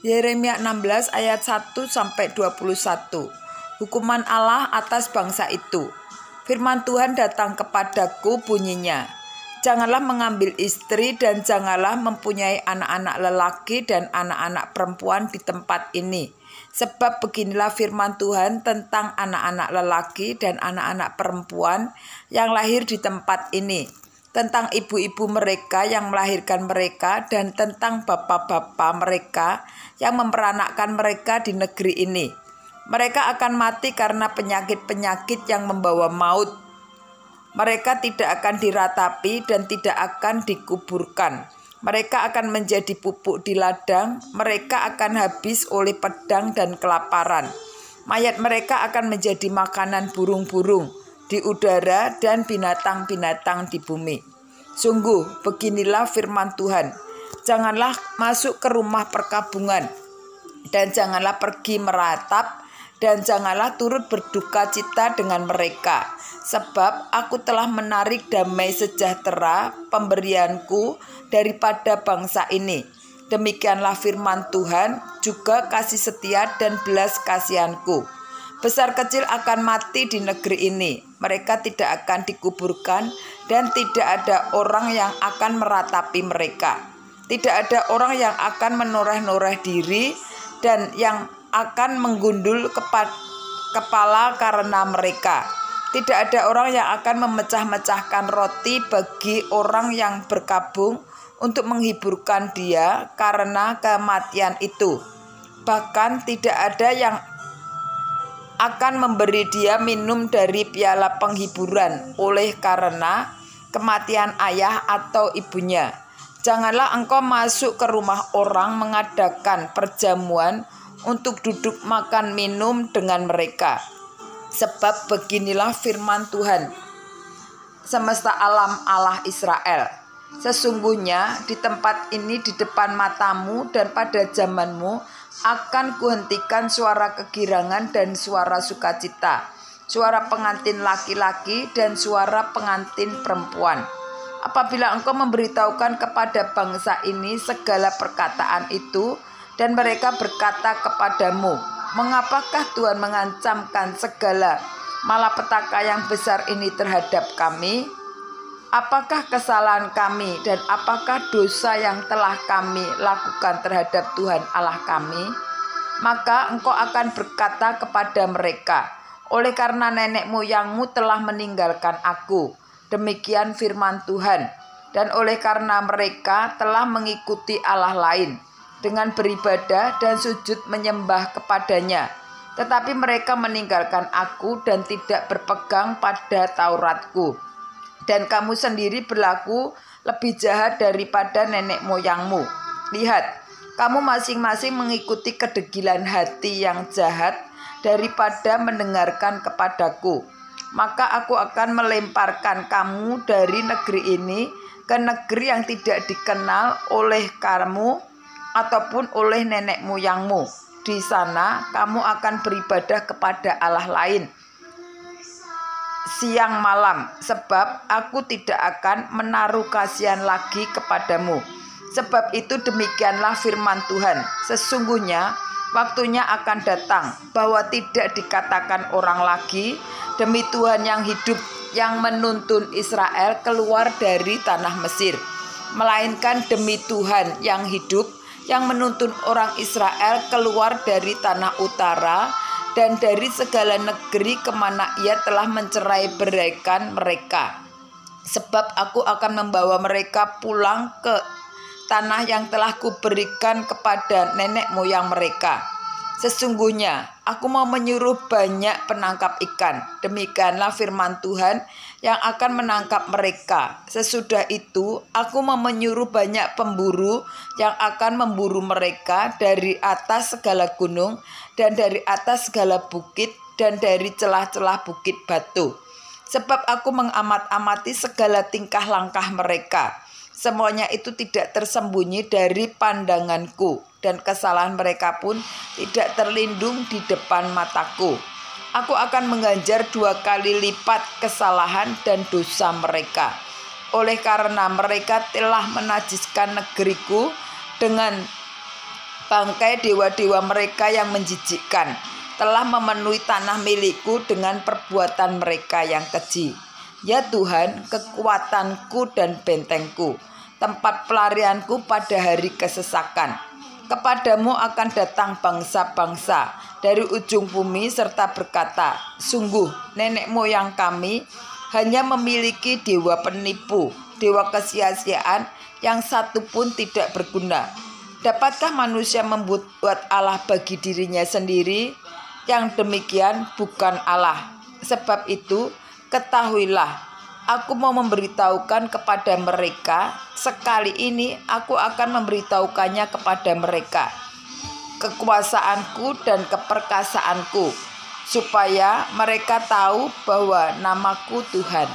Yeremia 16 ayat 1-21. Hukuman Allah atas bangsa itu. Firman Tuhan datang kepadaku, bunyinya, janganlah mengambil istri dan janganlah mempunyai anak-anak lelaki dan anak-anak perempuan di tempat ini. Sebab beginilah firman Tuhan tentang anak-anak lelaki dan anak-anak perempuan yang lahir di tempat ini, tentang ibu-ibu mereka yang melahirkan mereka, dan tentang bapak-bapak mereka yang memperanakkan mereka di negeri ini. Mereka akan mati karena penyakit-penyakit yang membawa maut. Mereka tidak akan diratapi dan tidak akan dikuburkan. Mereka akan menjadi pupuk di ladang. Mereka akan habis oleh pedang dan kelaparan. Mayat mereka akan menjadi makanan burung-burung di udara dan binatang-binatang di bumi. Sungguh, beginilah firman Tuhan. Janganlah masuk ke rumah perkabungan, dan janganlah pergi meratap, dan janganlah turut berduka cita dengan mereka. Sebab aku telah menarik damai sejahtera pemberianku daripada bangsa ini. Demikianlah firman Tuhan, juga kasih setia dan belas kasihanku. Besar kecil akan mati di negeri ini. Mereka tidak akan dikuburkan dan tidak ada orang yang akan meratapi mereka. Tidak ada orang yang akan menoreh-noreh diri dan yang akan menggundul kepala karena mereka. Tidak ada orang yang akan memecah-mecahkan roti bagi orang yang berkabung untuk menghiburkan dia karena kematian itu. Bahkan tidak ada yang akan memberi dia minum dari piala penghiburan oleh karena kematian ayah atau ibunya. Janganlah engkau masuk ke rumah orang mengadakan perjamuan untuk duduk makan minum dengan mereka. Sebab beginilah firman Tuhan, semesta alam Allah Israel. Sesungguhnya di tempat ini, di depan matamu dan pada zamanmu, akan kuhentikan suara kegirangan dan suara sukacita, suara pengantin laki-laki dan suara pengantin perempuan. Apabila engkau memberitahukan kepada bangsa ini segala perkataan itu, dan mereka berkata kepadamu, mengapakah Tuhan mengancamkan segala malapetaka yang besar ini terhadap kami? Apakah kesalahan kami dan apakah dosa yang telah kami lakukan terhadap Tuhan Allah kami? Maka engkau akan berkata kepada mereka, oleh karena nenek moyangmu telah meninggalkan aku, demikian firman Tuhan, dan oleh karena mereka telah mengikuti Allah lain, dengan beribadah dan sujud menyembah kepadanya. Tetapi mereka meninggalkan aku dan tidak berpegang pada Tauratku. Dan kamu sendiri berlaku lebih jahat daripada nenek moyangmu. Lihat, kamu masing-masing mengikuti kedegilan hati yang jahat daripada mendengarkan kepadaku. Maka aku akan melemparkan kamu dari negeri ini ke negeri yang tidak dikenal oleh kamu ataupun oleh nenek moyangmu. Di sana kamu akan beribadah kepada Allah lain siang malam, sebab aku tidak akan menaruh kasihan lagi kepadamu. Sebab itu demikianlah firman Tuhan, sesungguhnya waktunya akan datang bahwa tidak dikatakan orang lagi, demi Tuhan yang hidup yang menuntun Israel keluar dari tanah Mesir, melainkan demi Tuhan yang hidup yang menuntun orang Israel keluar dari tanah utara dan dari segala negeri kemana ia telah mencerai beraikan mereka. Sebab aku akan membawa mereka pulang ke tanah yang telah kuberikan kepada nenek moyang mereka. Sesungguhnya aku mau menyuruh banyak penangkap ikan. Demikianlah firman Tuhan yang akan menangkap mereka. Sesudah itu aku mau menyuruh banyak pemburu yang akan memburu mereka dari atas segala gunung dan dari atas segala bukit dan dari celah-celah bukit batu. Sebab aku mengamat-amati segala tingkah langkah mereka. Semuanya itu tidak tersembunyi dari pandanganku, dan kesalahan mereka pun tidak terlindung di depan mataku. Aku akan mengganjar 2 kali lipat kesalahan dan dosa mereka. Oleh karena mereka telah menajiskan negeriku dengan bangkai dewa-dewa mereka yang menjijikkan telah memenuhi tanah milikku dengan perbuatan mereka yang keji. Ya Tuhan, kekuatanku dan bentengku, tempat pelarianku pada hari kesesakan. Kepadamu akan datang bangsa-bangsa dari ujung bumi serta berkata, sungguh nenek moyang kami hanya memiliki dewa penipu, dewa kesia-siaan yang satu pun tidak berguna. Dapatkah manusia membuat Allah bagi dirinya sendiri? Yang demikian bukan Allah. Sebab itu, ketahuilah, aku mau memberitahukan kepada mereka, sekali ini aku akan memberitahukannya kepada mereka, kekuasaanku dan keperkasaanku, supaya mereka tahu bahwa namaku Tuhan.